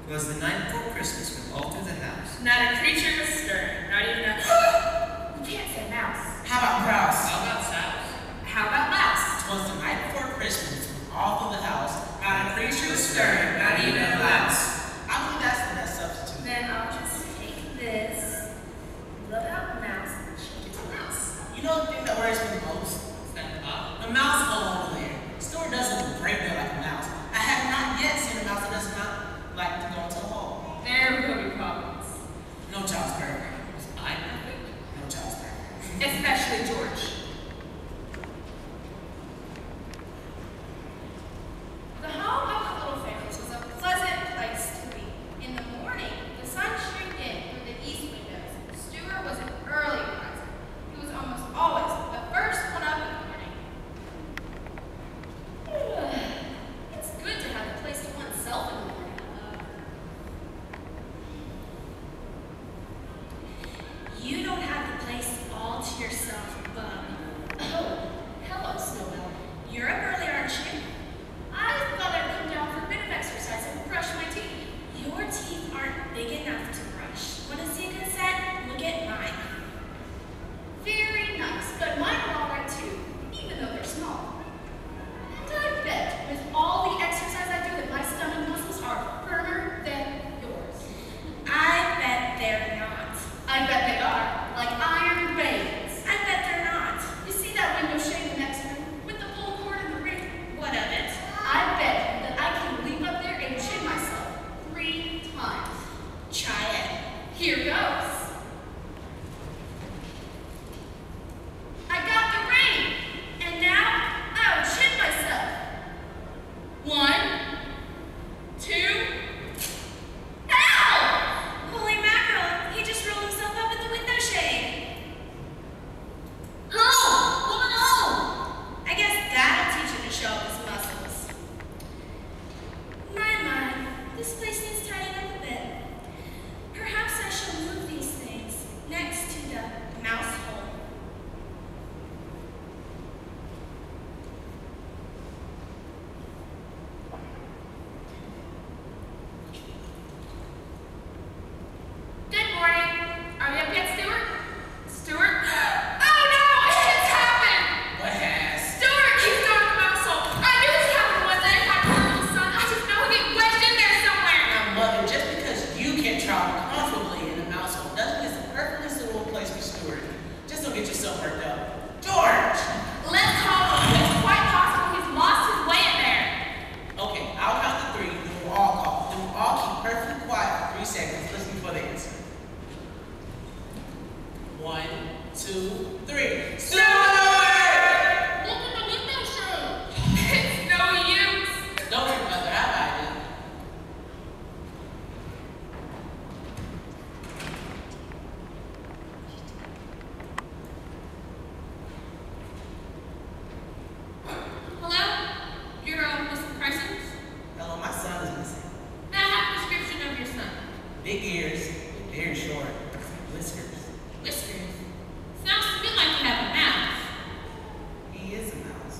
It was the night before Christmas when all through the house. Not a creature was stirring, not even a... You can't say mouse. How about grouse? How about souse? How about mouse? It was the night before Christmas when all through the house, not a creature was stirring, not even a mouse. I believe that's the best substitute. Then I'll just take this, rub out mouse, and change it to mouse. You know the thing that worries me the most? The mouse hole over there. Stuart doesn't break there like a mouse. I have not yet seen a mouse that does not like to go into a hole. There will be problems. No child's perfect. Was I perfect? No child's perfect. Especially George. The home of the little families was a pleasant place to be. In the morning, the sun streamed in through the east windows. Stuart was an early riser. He was almost always the first one up in the morning. It's good to have a place to oneself in the morning. You don't have the place all to yourself, Bub. Oh, hello, Snowbell. You're up early, aren't you? I thought I'd come down for a bit of exercise and brush my teeth. Your teeth aren't big enough to brush. Want to see a good set? Look at mine. Very nice, but mine are all right too, even though they're small. And I bet with all the exercise I do that my stomach muscles are firmer than yours. I bet they're not. I bet they are, like iron veins. I bet they're not. You see that window shade in the next room with the full cord and the ring? What of it? I bet that I can leap up there and chin myself 3 times. Try it. Here goes. I got the ring, and now I'll chin myself. 1, 2. Ow! Holy mackerel! He just rolled himself up in the window shade. Oh! Woman, oh! I guess that'll teach him to show off his muscles. My, this place needs tidying up a bit. Perhaps I shall move these things next to the mouse hole. Good morning. Are you up yet, Stuart? Stuart? Oh no! It's happened! What has? Stuart keeps going to the mouse hole. I knew this happened one day. My poor little son. I just know he'd get wedged in there somewhere. Now, Mother, just because you can travel comfortably in a mouse hole doesn't mean it's a perfectly suitable place for Stuart. Just don't get yourself worked up. George! Let's call him. It's quite possible he's lost his way in there. Okay, I'll count to 3, then we'll all call. Then we'll all keep perfectly quiet for 3 seconds, listening for the answer. 1, 2, 3. Stuart! Look at the window shade. It's no use. Don't worry, Mother, I got it. Hello? You're Mr. Parsons? Hello, my son is missing. Now I have a description of your son. Big ears, very short, whiskers. Whiskers. Sounds to me like you have a mouse. He is a mouse.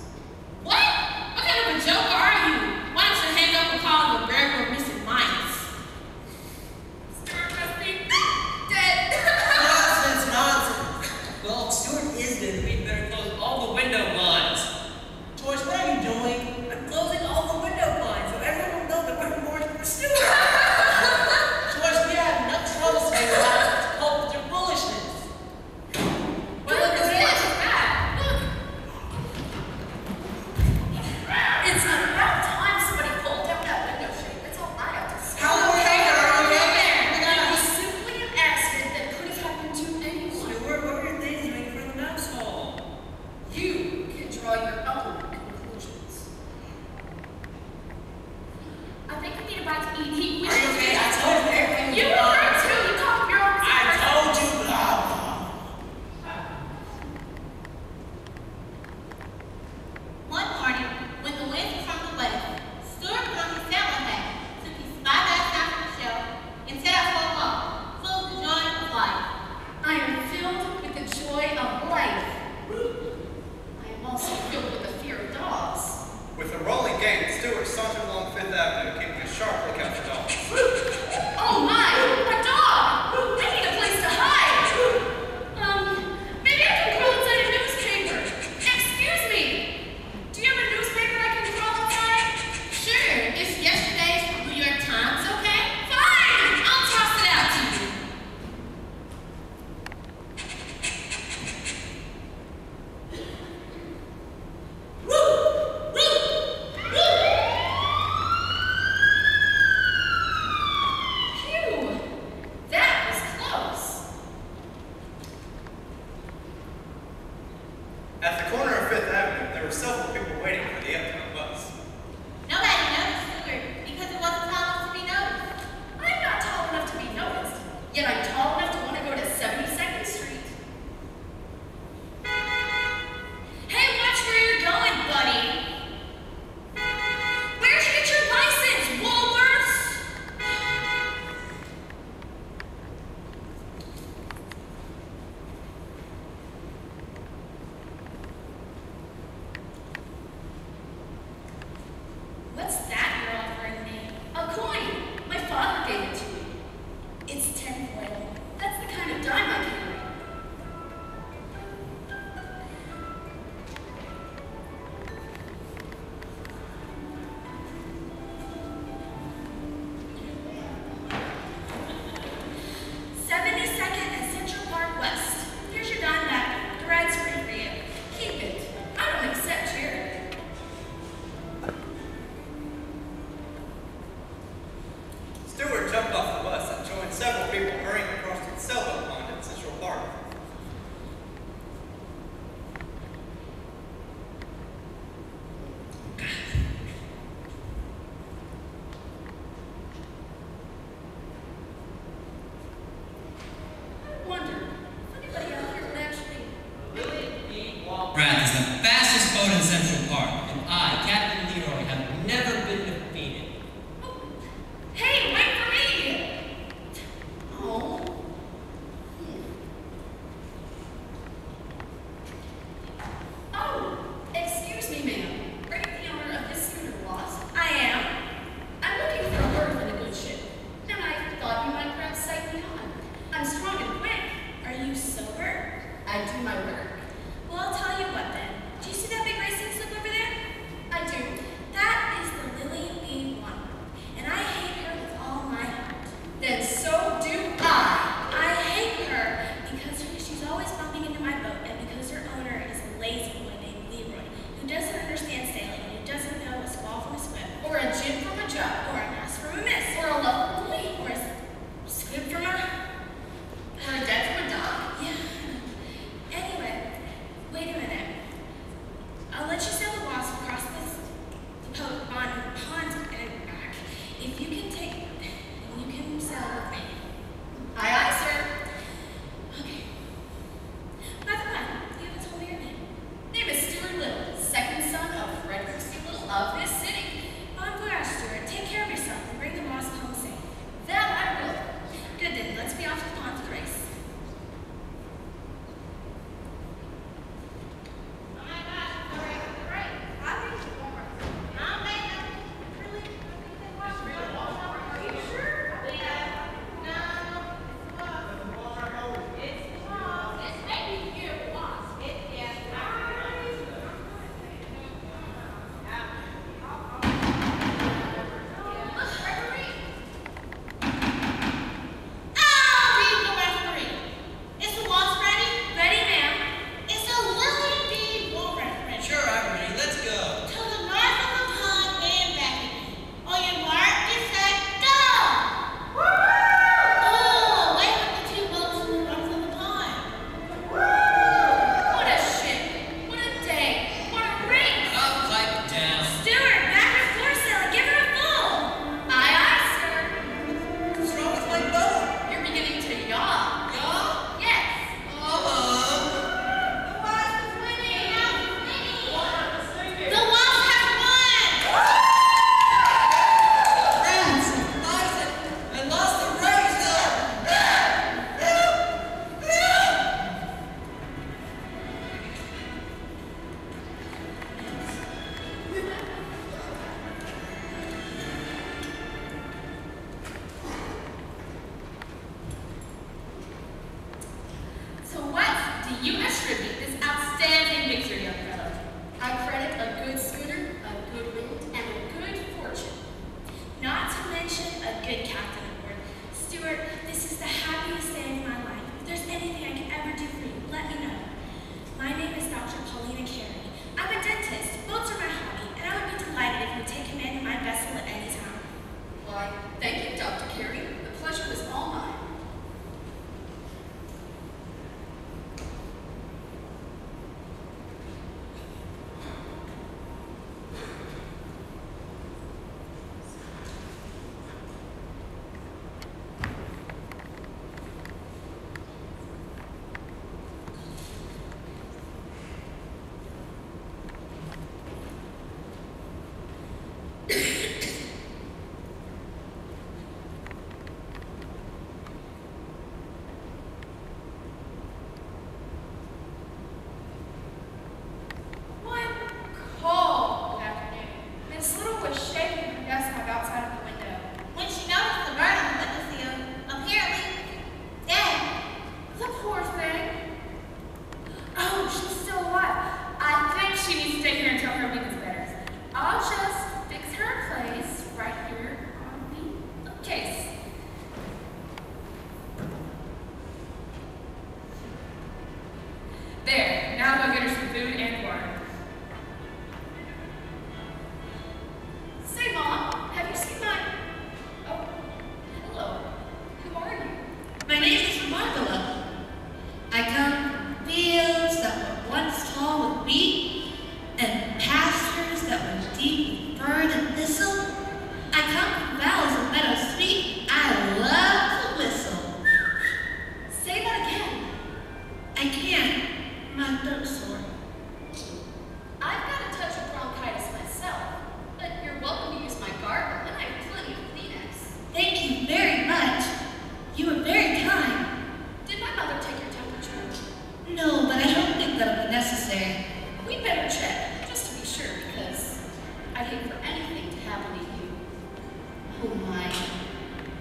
What? What kind of a joker are you? Why don't you hang up and call him a burglar missing mice? Stuart must be dead. Nonsense. Well, Stuart is dead. We'd better close all the window blinds. George, what are you doing? I'm closing all the window blinds so everyone will know that we're more for Stuart. George, we have enough trouble today to cope with your foolishness. Well, look at this. Look. It's about time somebody pulled down that window shade. That's all I have to say. How are you? It was simply an accident that could have happened to anyone. Stuart, what were your things doing for the mouse hole? You can draw your own conclusions. I think I need a bite to eat. He wishes. Are you okay? I told you everything. You were right too. You called your own. I told you, blah, blah. One morning, when the wind was from the west, Stuart put on his sailor hat, took his spyglass down from the shelf, and set out for a walk, full of the joy of life. I am filled with the joy of life. I am also filled with the fear of dogs. With a rolling gait, Stuart sauntered along Fifth Avenue, keeping a sharp lookout for dogs.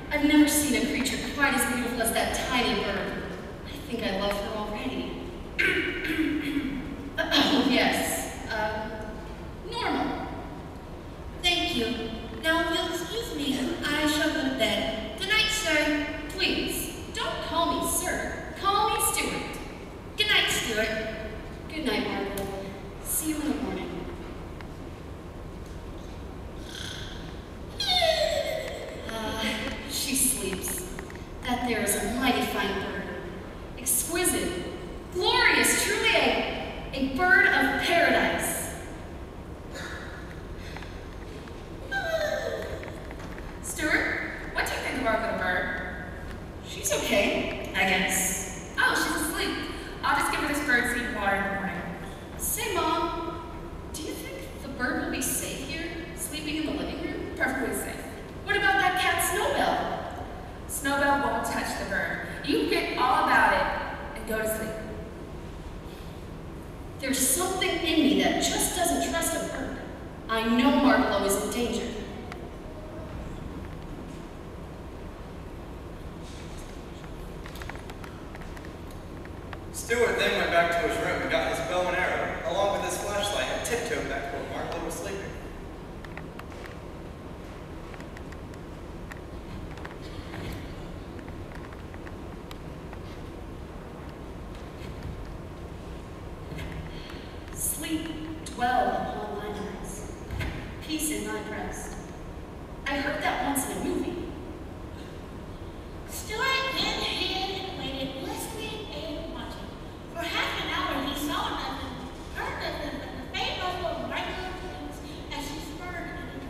I've never seen a creature quite as beautiful as that tiny bird. I think I love her already. Oh, yes. Normal. Thank you. Now, if you'll excuse me, I shall go to bed. Good night, sir. Please, don't call me sir. Call me Stuart. Good night, Stuart. Good night, Margaret. See you in the morning. She sleeps. That there is a mighty fine bird. Exquisite, glorious, truly a bird of paradise. Stuart, what do you think of our little bird? She's okay, I guess. Oh, she's asleep. I'll just give her this bird seed water in the morning. Say, Mom, do you think the bird will be safe here, sleeping in the living room? Perfectly safe. What about that cat Snowbell? Snowbell won't touch the bird. You forget all about it and go to sleep. There's something in me that just doesn't trust a bird. I know Margalo is in danger. Stuart then went back to his room and got his bow and arrow, along with his flashlight, and tiptoed back to where Margalo was sleeping. Sleep dwell upon thine eyes, peace in thy breast. I heard that once in a movie. Stuart then hid and waited, listening and watching. For half an hour he saw nothing, heard nothing but the faint rustle of Margalo's wings as she spurred in a tree.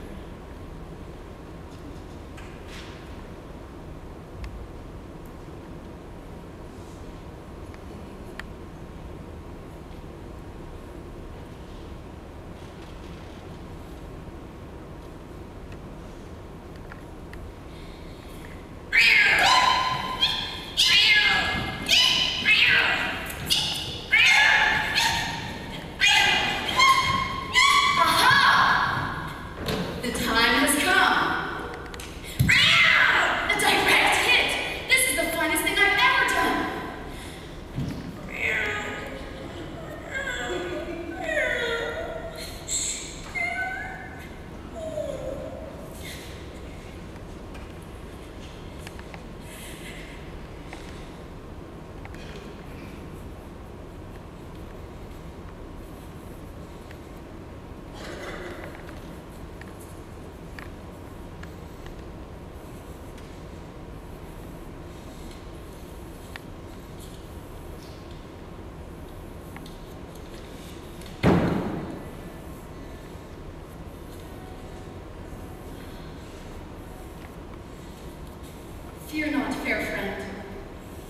Fear not, fair friend,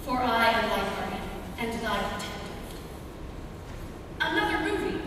for I am thy guardian and thy protector. Another movie.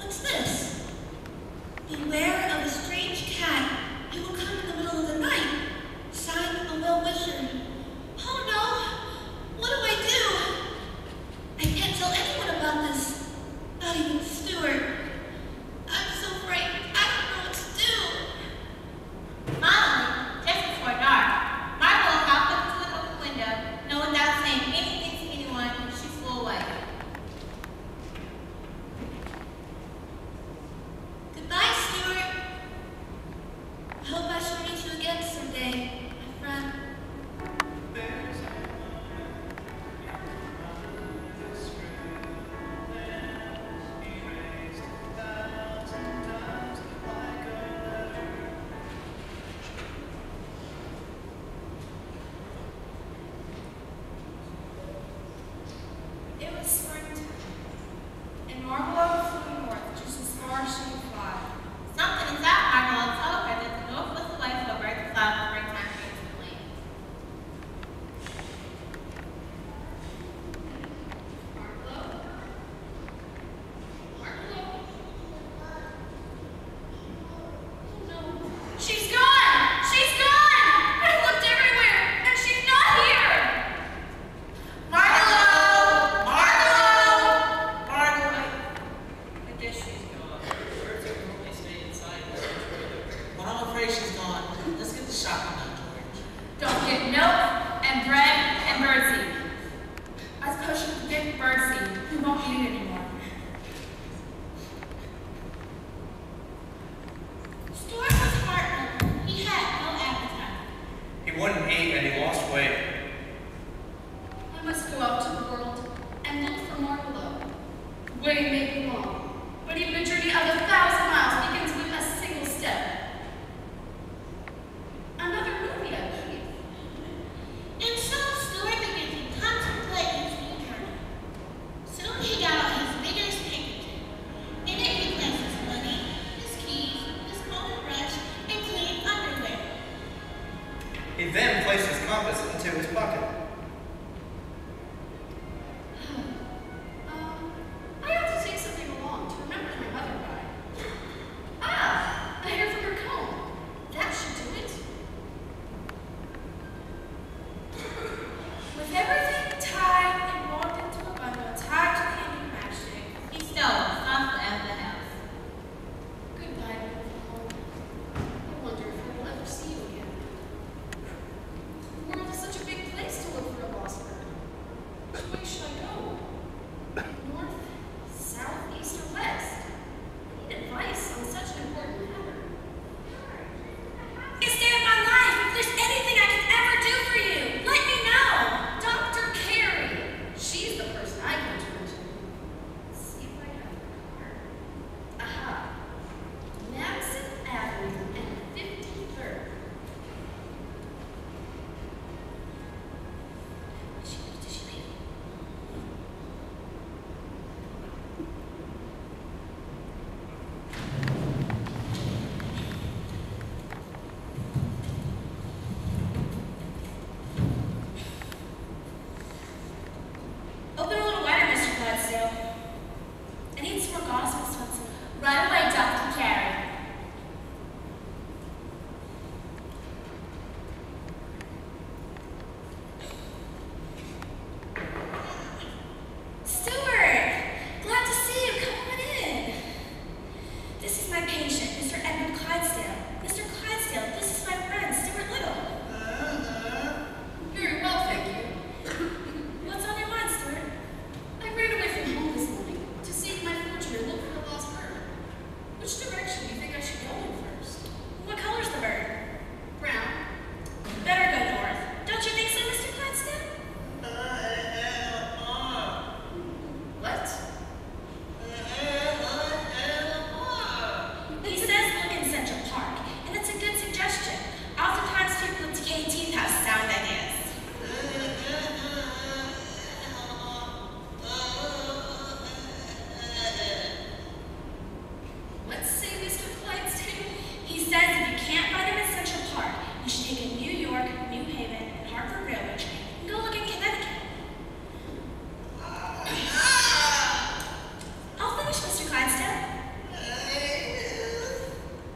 What's this? Beware of a strange cat. It will come in the middle of the night. Signed, a well-wisher. Oh no! What do I do? I can't tell anyone about this. Not even Stuart. I'm so frightened. I don't know what to do. Finally, just before dark, Margot hopped up to an open window, and without saying anything to anyone, she flew away. Goodbye, Stuart.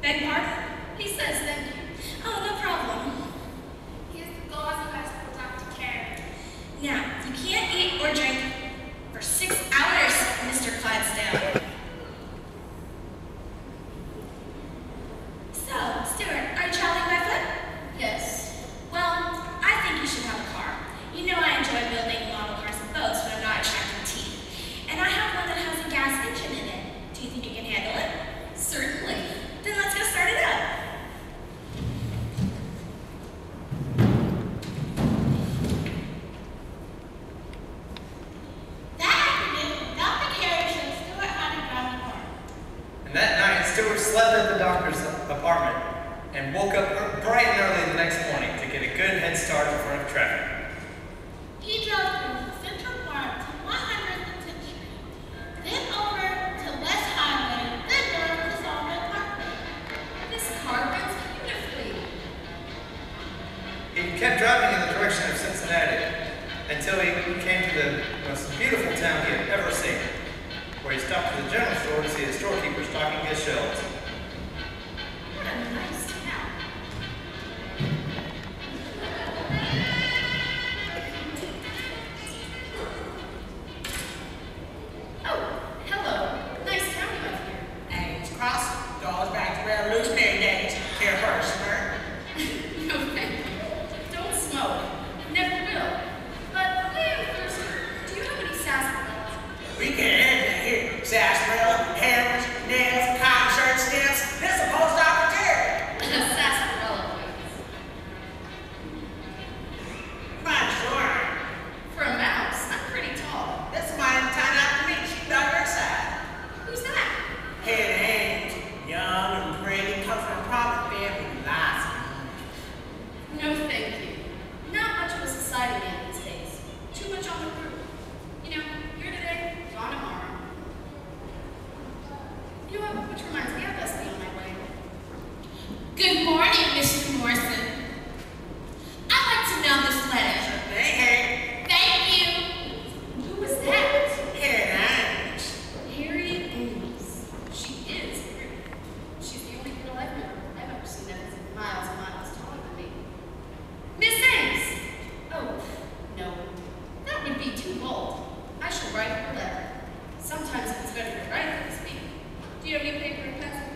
Beg pardon? He says thank you. Oh, no problem. Here's the gauze of bicycle Dr. Carrot. Now, you can't eat or drink for 6 hours, Mr. Clydesdale. So, Stuart, are you traveling by foot? Yes. Well, I think you should have a car. You know I enjoy building model cars and boats, but I'm not extracting teeth. And I have one that has a gas engine in it. Do you think you can handle it? Certainly. Then let's go start it up. That afternoon, Dr. Carey showed Stuart how to drive the car. And that night, Stuart slept at the doctor's apartment and woke up bright and early the next morning to get a good head start in front of traffic. He drove through Central Park to 110th Street, then over to West Highway, then north to Sawmill Parkway. This car runs beautifully. He kept driving in the direction of Cincinnati until he came to the most beautiful town he had ever seen, where he stopped at the general store to see the storekeeper stocking his shelves. What a nice town. Oh, hello. Nice town you have here. Ames Cross goes back to Revolutionary days. Care first, sir. No, thank you. Don't smoke. Never will. But I am thirsty. Do you have any sarsaparilla? We can have here. Sarsaparilla, hammers, nails, cotton shirt stamps. This is a post opportunity. Sarsaparilla, please. Fine, sure. For a mouse, I'm pretty tall. This is my time out to meet. She's by her side. Who's that? Head Ames, young and pretty, comes from a prominent family with lots of money. No, thank you. Not much of a society man these days. Too much on the crew. You know, here today, gone tomorrow. You know what? Which reminds me, I best be on my way. Good morning, Mr. Morrison. I'd like to know this letter. Hey, Thank you. Who was that? Head Ames. Harriet Ames. She is pretty. She's the only girl I've ever seen that is miles and miles taller than me. Miss Ames! Oh, no. That would be too bold. I shall write her a letter. Sometimes it's better to write than to speak. Do you have any paper and pencil?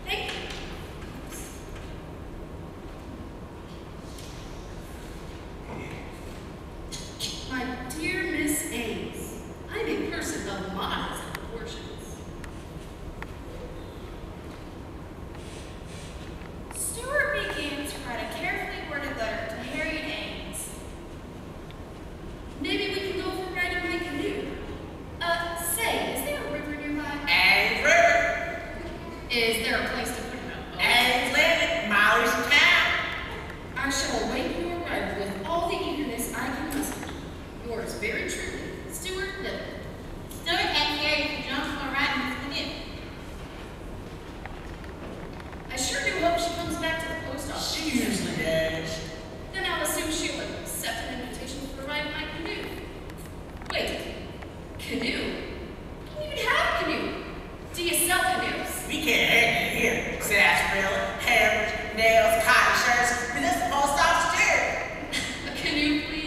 Thank you. My dear Miss Ames, I'm a person of modest proportions. Stuart began to write a carefully worded letter to Harriet Ames. Maybe we can go for a ride in my canoe. Say, is there a river nearby? Ames River. Is there a place to put it up? Ames Landing, Molly's town. I shall await your arrival with all the eagerness I can muster. Yours very truly, Stuart Little. Stuart and Harry to jump for a ride in his canoe. I sure do hope she comes back to the post office. She usually does. Then I'll assume she'll accept an invitation for a ride in my canoe. Wait, canoe? You don't even have a canoe. Do you sell canoes? We can't have it here. Sarsaparilla, hammers, nails, cotton shirts. But this is the post office chair. A canoe, please?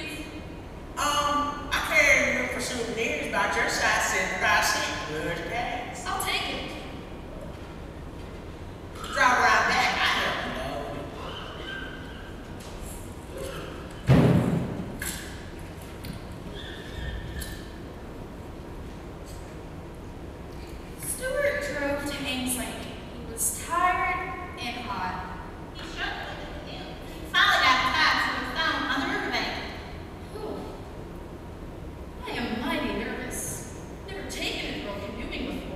I carry room for souvenirs about your size, $75. Good bags. I'll take it. Drive around back. I help you know. Stuart drove to Ames Landing. He was tired and hot. He struggled with the hill. Finally got the tide so was found on the riverbank. Ooh. I am mighty nervous. Never taken a girl canoeing before.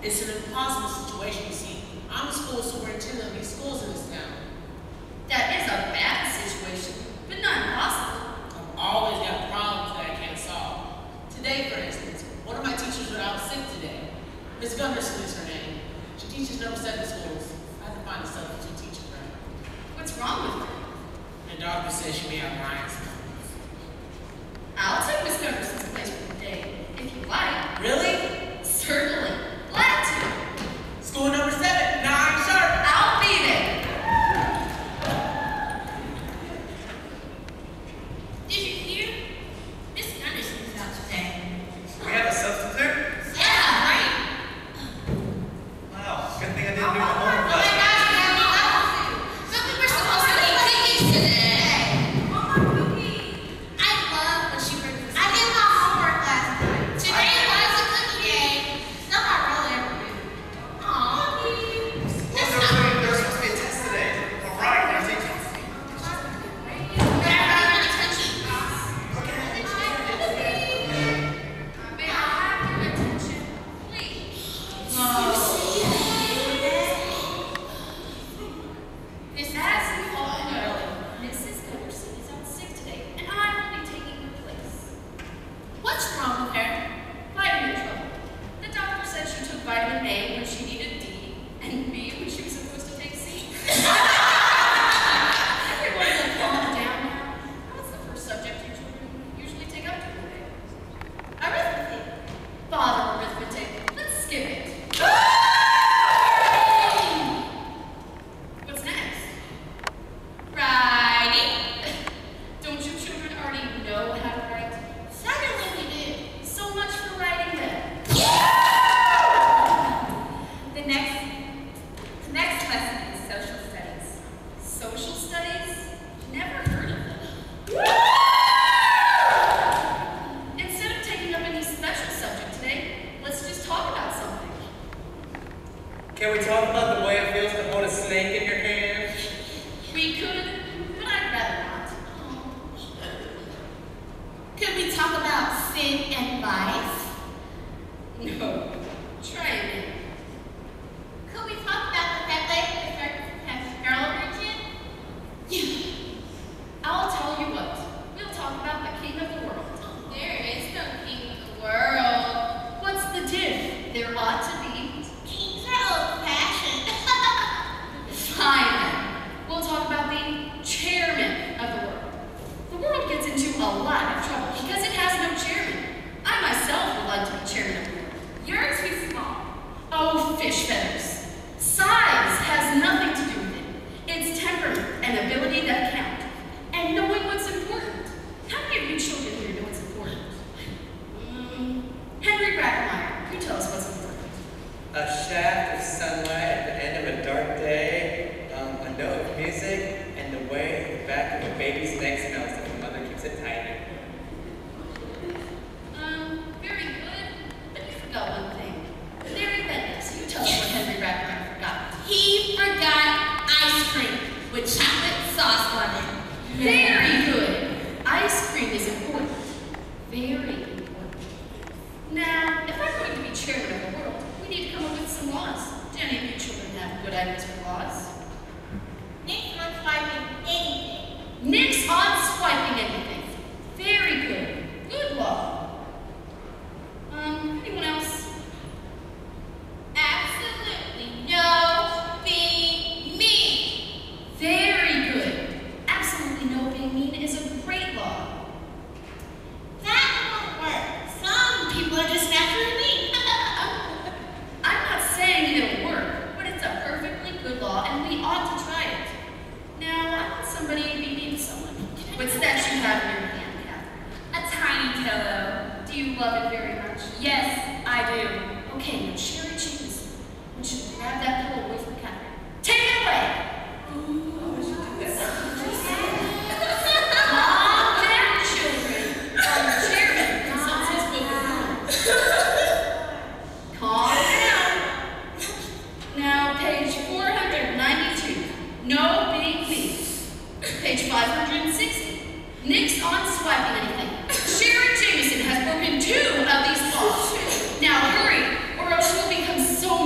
It's an impossible situation, you see. I'm the school superintendent of these schools in this town. That is a bad situation, but not impossible. I've always got problems that I can't solve. Today, for instance, one of my teachers was out sick today. Miss Gunderson is her name. She teaches number 7 schools. I have to find a substitute teacher for her. What's wrong with her? The doctor says she may have Ryan's. I'll take Miss Gunderson's place for the day, if you like. Really? Certainly. Glad to. School number 7, 9 sharp. I'll be there. Did you hear? Miss Gunderson's out today. We have a substitute? Yeah, right. Wow, good thing I didn't do my homework Oh my last night. gosh, we have a substitute. But we were supposed to eat cookies today. I love when she brings us. I did my homework last night. Today was a cookie day. Stuff I really ever do. Aw. Well, there was supposed to be a test today. All right, our teacher. May I have your attention, please? This as you all know, Mrs. Gunderson is out sick today, and I will be taking her place. What's wrong with her? Vitamin trouble. The doctor said she took vitamin A when she needed D, and B when she was supposed to take C. Everyone will calm down now. What's the first subject your children usually take up during the day? Arithmetic. Bother arithmetic. Let's skip it. What's next? Writing. Don't you children already know how to write? Certainly we do. So much for writing then. The next lesson is social studies. Social studies? Never heard of them. Instead of taking up any special subject today, let's just talk about something. Can we talk about the way it feels to hold a snake in your hand? We could, but I'd rather not. Could we talk about sin and life? No. Try it again. Could we talk about the fact that has girl origin? I'll tell you what. We'll talk about the king of the world. There is no king of the world. What's the diff? There ought to be. Kings are old-fashioned. Fine then. We'll talk about the chairman of the world. The world gets into a lot of trouble because it has no chairman. I myself would like to be chairman of the world. You're too small. Oh, fish feathers. Size has nothing to do with it. It's temperament and ability that count. And knowing what's important. How many of you children here know what's important? Henry Rackmeyer, you tell us what's important. A shaft of sunlight at the end of a dark day, a note of music, and the way the back of a baby's neck smells if the mother keeps it tight. Very good, but you forgot one thing. Larry Bendix, you tell us what Henry Rackmeyer forgot. He forgot ice cream with chocolate sauce on it. Very good. Ice cream is important. Very important. Now, if I'm going to be chairman of the world, we need to come up with some laws. Do any of you children have good ideas for laws? Nick's not swiping anything. Nix on swiping anything. Very good. Good law. Anyone else? Absolutely no being mean. Very good. Absolutely no being mean is a great law. That won't work. Some people are just naturally mean. I'm not saying it'll work, but it's a perfectly good law and we ought to try it. Now, I want somebody to be mean to someone. What's that you have in your hand, Catherine? A tiny pillow. Do you love it very much? Yes, I do. Okay, now Sherry Jameson, we should grab that pillow away from Catherine. Take it away! Calm down, children. Our chairman consults his book of rules. Calm down. Now, page 492. No being mean. Page 560. Nix on swiping anything. Sherry Jameson has broken 2 of these laws. Now hurry, or else you'll become so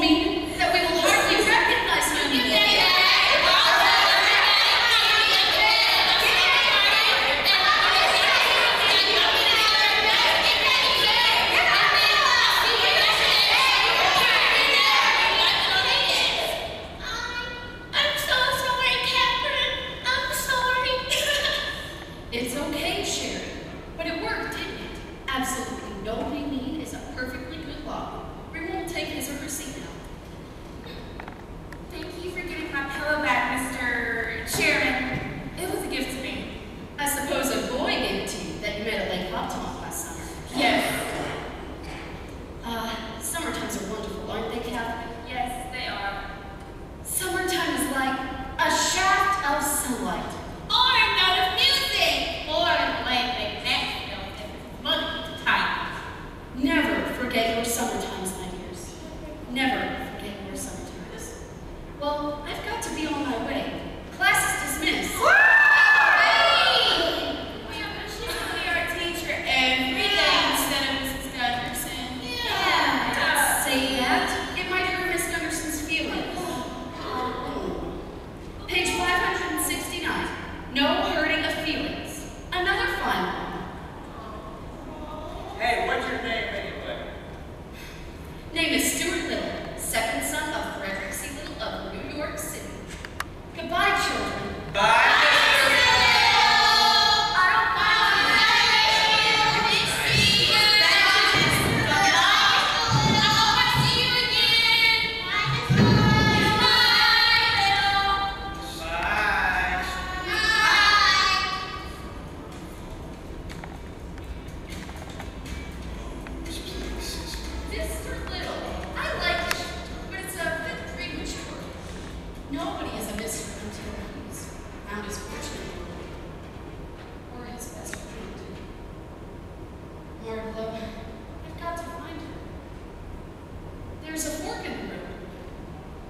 There's a fork in the road.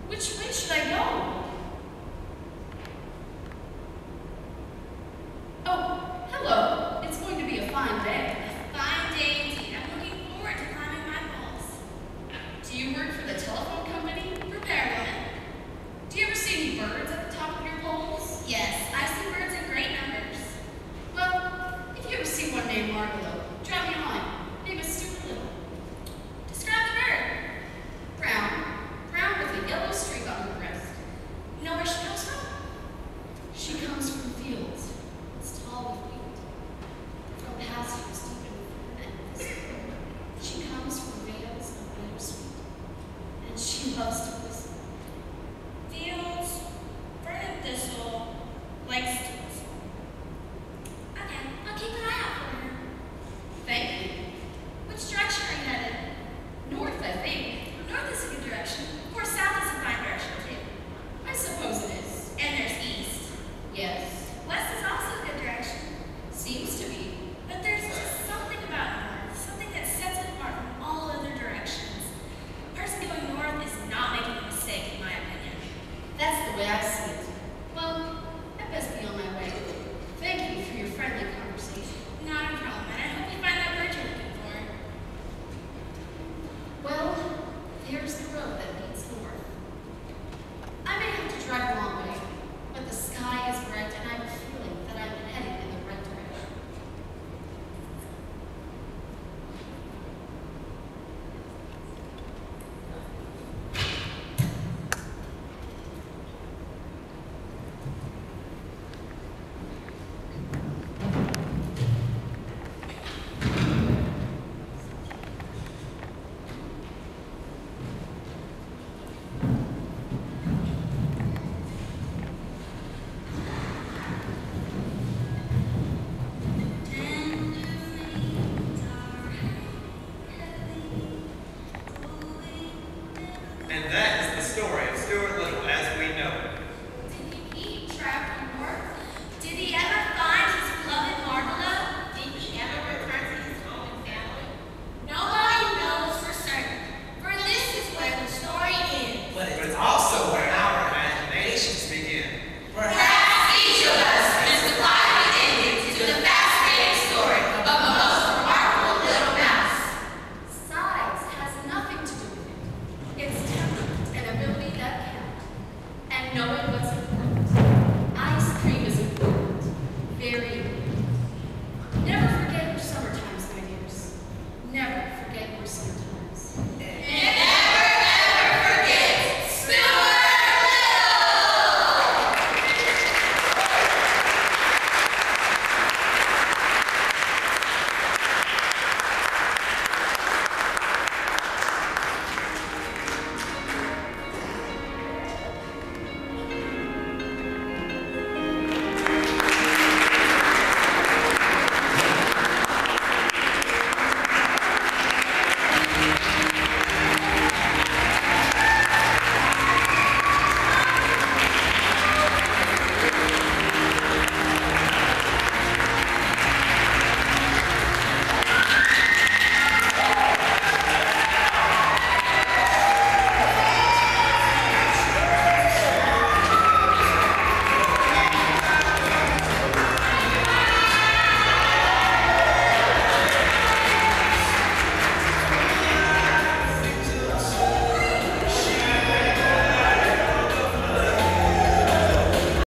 Which way should I go? Oh, hello. It's going to be a fine day. A fine day indeed. I'm looking forward to climbing my poles. Do you work for the telephone company? Repairwoman. Do you ever see any birds at the top of your poles? Yes, I see birds in great numbers. Well, if you ever see one named Margalo, drop me a line. Name is Stuart Little. Describe the bird. Brown. Brown with a yellow streak on her breast. You know where she comes from? She comes from fields. It's tall with wheat. From pastures deep in the fence. She comes from vales of bittersweet. And she loves to whistle. Fields, burning thistle, likes to whistle. Okay, I'll keep an eye out for her. Thank you. Which direction are you headed? North, I think. North is a good direction. Of course, south is a fine direction too. I suppose it is. And there's east. Yes. West is also a good direction. Seems to be. But there's just something about north, something that sets it apart from all other directions. A person going north is not making a mistake, in my opinion. That's the way I see it. Well, I'd best be on my way. Thank you for your friendly conversation. Not a problem, and I hope you find that bird you're looking for. Well, there's the road that leads north. I may have to drive a long way, but the sky is bright and I have a feeling that I'm heading in the right direction. And that is the story of Stuart Little.